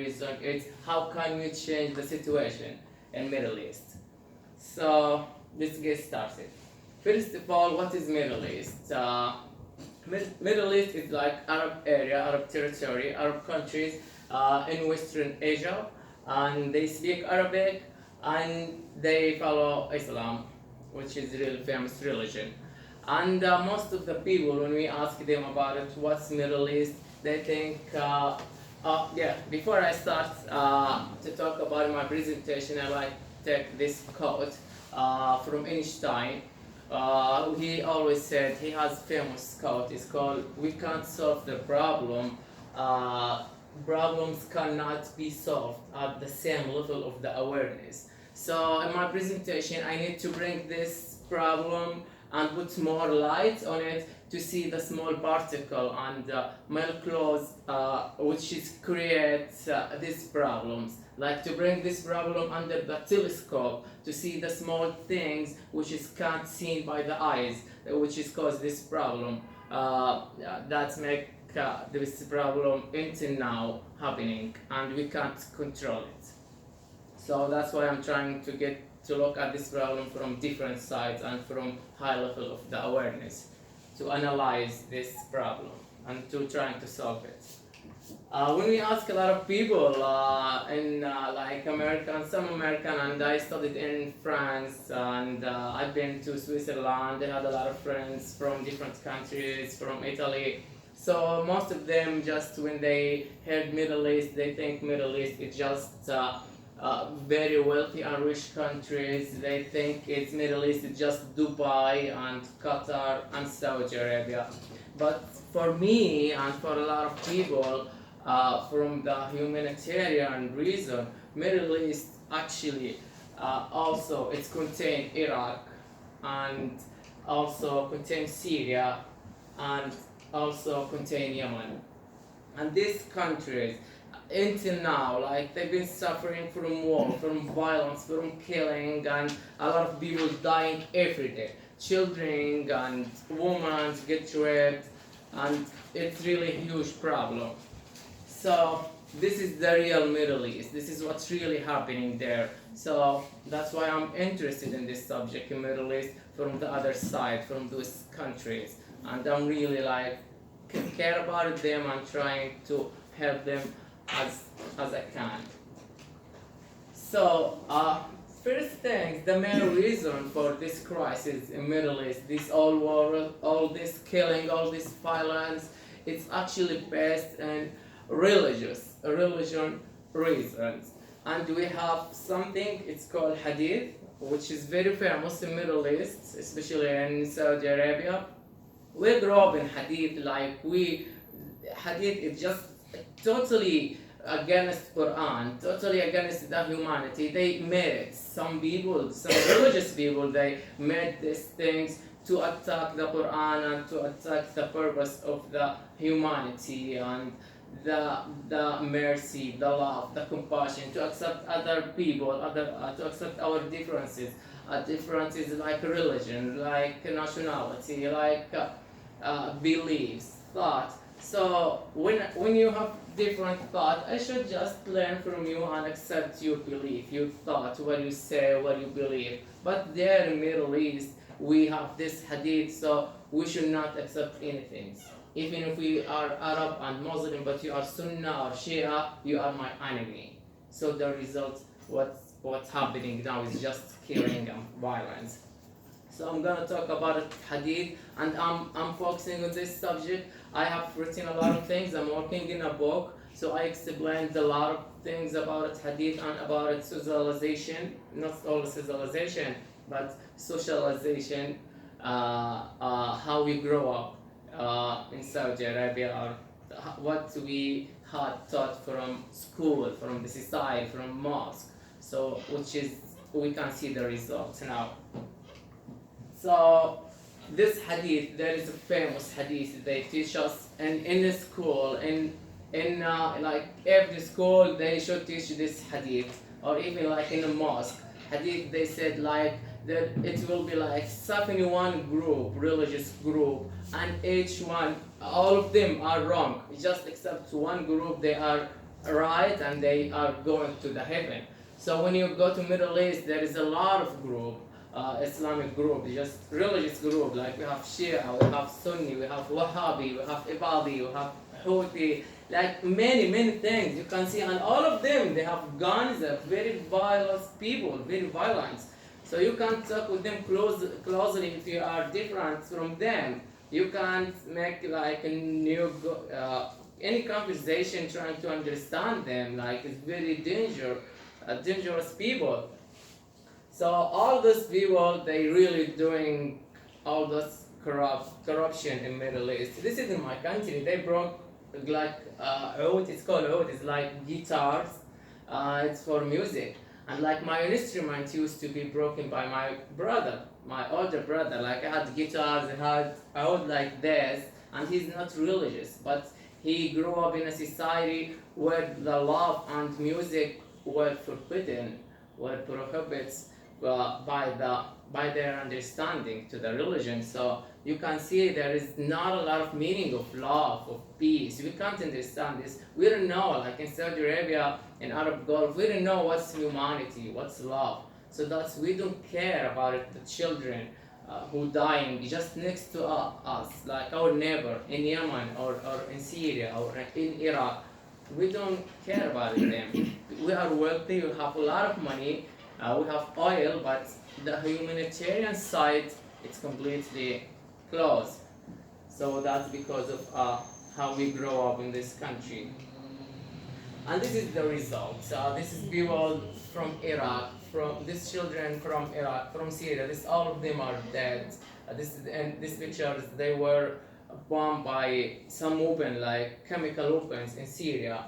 reason is how can we change the situation in Middle East. So let's get started. First of all, what is Middle East? Middle East is like Arab area, Arab territory, Arab countries in Western Asia, and they speak Arabic and they follow Islam, which is a really famous religion. And most of the people, when we ask them about it, what's Middle East, they think, yeah. Before I start to talk about my presentation, I like to take this quote from Einstein. He always said, he has famous quote, it's called, we can't solve the problem, problems cannot be solved at the same level of the awareness. So in my presentation I need to bring this problem and put more light on it to see the small particle and molecules which is create these problems, like to bring this problem under the telescope to see the small things which is can't seen by the eyes, which is cause this problem that make this problem until now happening and we can't control it. So that's why I'm trying to get to look at this problem from different sides and from high level of the awareness to analyze this problem and to trying to solve it. When we ask a lot of people in like American, some American, and I studied in France and I've been to Switzerland, I had a lot of friends from different countries, from Italy. So most of them just when they heard Middle East, they think Middle East is just very wealthy and rich countries. They think it's Middle East is just Dubai and Qatar and Saudi Arabia. But for me and for a lot of people, from the humanitarian reason, Middle East actually also it contains Iraq and also contains Syria and also contain Yemen. And these countries until now, like they've been suffering from war, from violence, from killing, and a lot of people dying every day. Children and women get raped, and it's really a huge problem. So this is the real Middle East. This is what's really happening there. So that's why I'm interested in this subject in Middle East from the other side, from those countries, and I'm really like care about them and trying to help them as I can. So first thing, the main reason for this crisis in Middle East, this all war, all this killing, all this violence, it's actually based in religion reasons. And we have something, it's called Hadith, which is very famous in Middle East, especially in Saudi Arabia. We grew up in Hadith, like Hadith is just totally against Quran, totally against the humanity. They made it. Some people, some religious people, they made these things to attack the Quran and to attack the purpose of the humanity and the mercy, the love, the compassion, to accept other people, to accept our differences. Differences like religion, like nationality, like beliefs, thought. So when you have different thought, I should just learn from you and accept your belief, your thought, what you say, what you believe. But there in Middle East, we have this hadith, so we should not accept anything. Even if we are Arab and Muslim, but you are Sunnah or Shia, you are my enemy. So the result, what's happening now is just killing and violence. So I'm gonna talk about hadith, and I'm focusing on this subject. I have written a lot of things. I'm working in a book, so I explained a lot of things about hadith and about its socialization, not all socialization, but socialization, how we grow up in Saudi Arabia, or what we had taught from school, from the society, from mosque. So which is we can see the results now. So this hadith, there is a famous hadith they teach us in the school, in like every school they should teach this hadith, or even like in a mosque. Hadith they said like that it will be like 71 group, religious group, and each one, all of them are wrong, just except one group they are right, and they are going to the heaven. So when you go to Middle East, there is a lot of group, Islamic group, just religious group. Like we have Shia, we have Sunni, we have Wahhabi, we have Ibadi, we have Houthi, like many things you can see, and all of them they have guns. They're very violent people, very violent. So you can't talk with them closely if you are different from them. You can't make like a new any conversation trying to understand them. Like it's very dangerous people. So all those people they really doing all this corruption in Middle East. This is in my country. They broke like oud. It's called oud. It's like guitars. It's for music. And like my instrument used to be broken by my brother, my older brother. Like I had guitars, I had oud like this, and he's not religious, but he grew up in a society where the love and music were forbidden, were prohibited by their understanding to the religion. So you can see there is not a lot of meaning of love, of peace. We can't understand this. We don't know, like in Saudi Arabia, in Arab Gulf, we don't know what's humanity, what's love. So that's, we don't care about it, the children who dying just next to us, like our neighbor in Yemen or in Syria or in Iraq. We don't care about them. We are wealthy, we have a lot of money, we have oil, but the humanitarian side it's completely closed. So that's because of how we grow up in this country. And this is the result. This is people from Iraq, from these children from Iraq, from Syria. This all of them are dead. And these pictures they were bombed by some weapon like chemical weapons in Syria.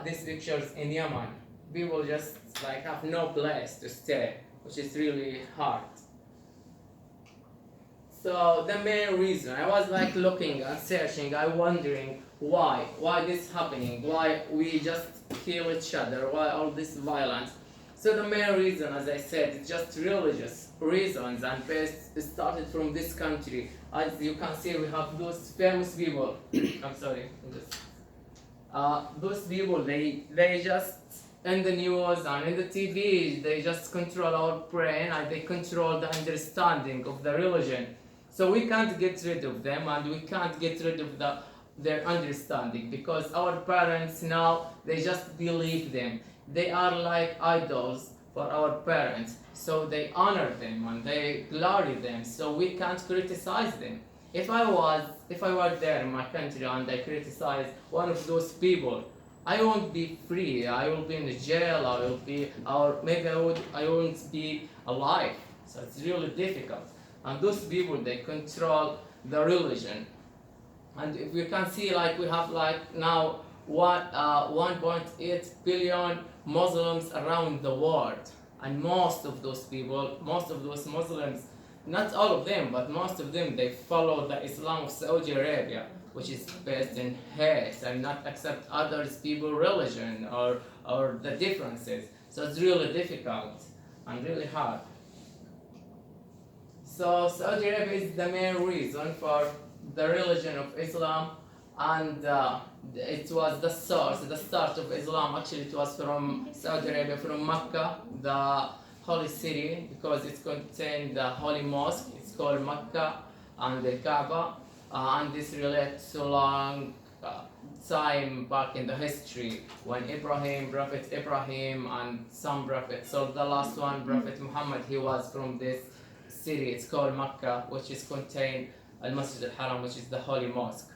These pictures in Yemen. People just like have no place to stay, which is really hard. So the main reason I was like looking and searching, I wondering why this happening, why we just kill each other, why all this violence. So the main reason, as I said, it's just religious reasons, and based it started from this country. As you can see, we have those famous people. I'm sorry. Those people, they just in the news and in the TV, they just control our brain and they control the understanding of the religion. So we can't get rid of them, and we can't get rid of their understanding, because our parents now they just believe them. They are like idols for our parents, so they honor them and they glory them. So we can't criticize them. If I were there in my country and I criticize one of those people, I won't be free. I will be in the jail. I will be, or maybe I won't be alive. So it's really difficult. And those people they control the religion. And if you can see, like we have like now 1.8 billion Muslims around the world, and most of those people, most of those Muslims, not all of them, but most of them, they follow the Islam of Saudi Arabia, which is based in hate and not accept others people's religion or the differences. So it's really difficult and really hard. So Saudi Arabia is the main reason for the religion of Islam, and it was the source, the start of Islam. Actually, it was from Saudi Arabia, from Mecca, the holy city, because it contained the holy mosque. It's called Mecca and the Kaaba, and this relates to long time back in the history when Prophet Ibrahim, and some prophets. So the last one, Prophet Muhammad, he was from this city. It's called Mecca, which is contained Al-Masjid al-Haram, which is the holy mosque,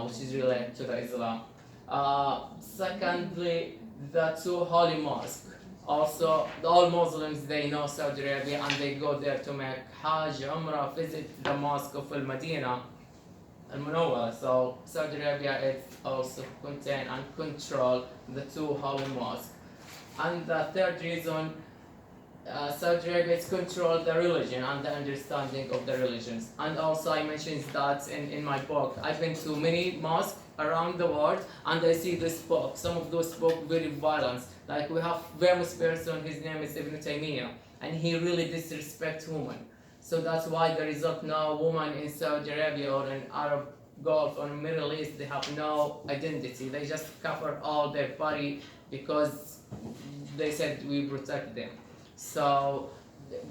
which is related to the Islam. Secondly, the two holy mosques. Also, all Muslims, they know Saudi Arabia and they go there to make Hajj, Umrah, visit the mosque of Al-Madinah, Al-Munawwara. So Saudi Arabia is also contain and control the two holy mosques. And the third reason, Saudi Arabia is control the religion and the understanding of the religions. And also I mentioned that in my book. I've been to many mosques around the world and I see this book. Some of those books very violent. Like we have famous person, his name is Ibn Taymiyyah, and he really disrespects women. So that's why the result now women in Saudi Arabia or in Arab Gulf or Middle East, they have no identity. They just cover all their body because they said we protect them. So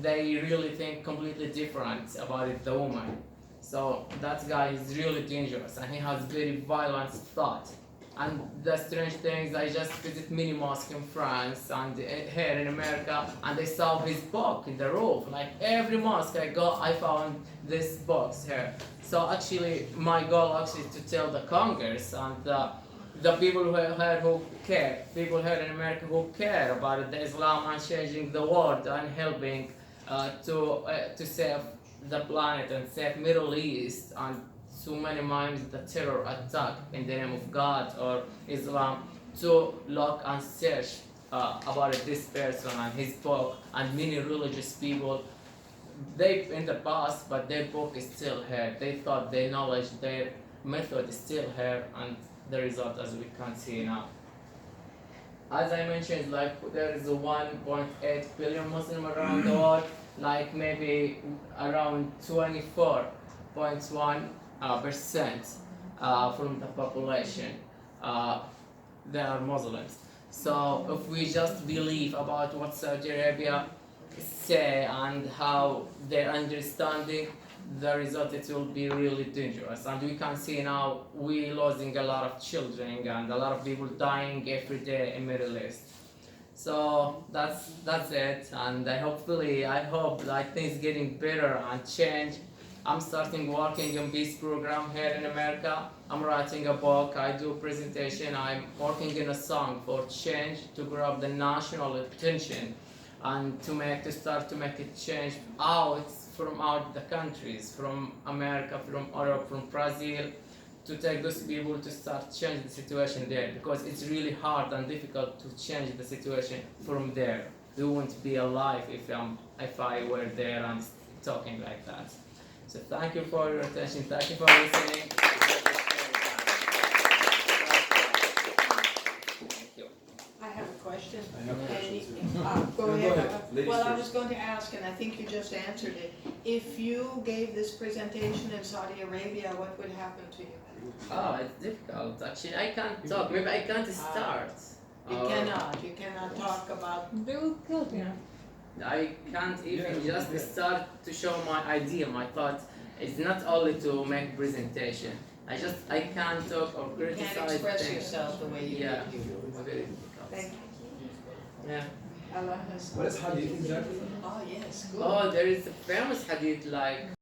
they really think completely different about it, the woman. So that guy is really dangerous and he has very violent thought. And the strange thing is I just visit mini mosque in France and here in America, and I saw his book in the roof. Like every mosque I go, I found this box here. So actually my goal actually is to tell the Congress and the people who care, people here in America who care about the Islam and changing the world and helping to save the planet and save Middle East and so many times the terror attack in the name of God or Islam, to look and search about this person and his book and many religious people. They in the past, but their book is still here. They thought their knowledge, their method is still here, and the result as we can see now. As I mentioned, like there is 1.8 billion Muslim around the world, like maybe around 24.1% from the population they are Muslims. So if we just believe about what Saudi Arabia say and how they're understanding, the result it will be really dangerous. And we can see now we losing a lot of children and a lot of people dying every day in Middle East. So that's it, and I hope like things getting better and change. I'm starting working on peace program here in America. I'm writing a book, I do presentation, I'm working in a song for change to grab the national attention and to start to make it change out from out the countries, from America, from Europe, from Brazil, to take those people to start change the situation there, because it's really hard and difficult to change the situation from there. We wouldn't be alive if I were there and talking like that. So thank you for your attention. Thank you for listening. Thank you. I have a question. I have questions. Go Go ahead. ahead. Ladies Well, I first. was going to ask, and I think you just answered it. If you gave this presentation in Saudi Arabia, what would happen to you? Oh, it's difficult. Actually, I can't talk. Maybe I can't start. You cannot talk about. They will kill him. I can't even just start to show my idea, my thought. It's not only to make presentation. I can't talk or You criticize can't express things. yourself the way you Yeah, need to. it's very difficult. Thank you. Yeah. Allah has. What is hadith exactly? Oh, yes, good. Oh, there is a famous hadith like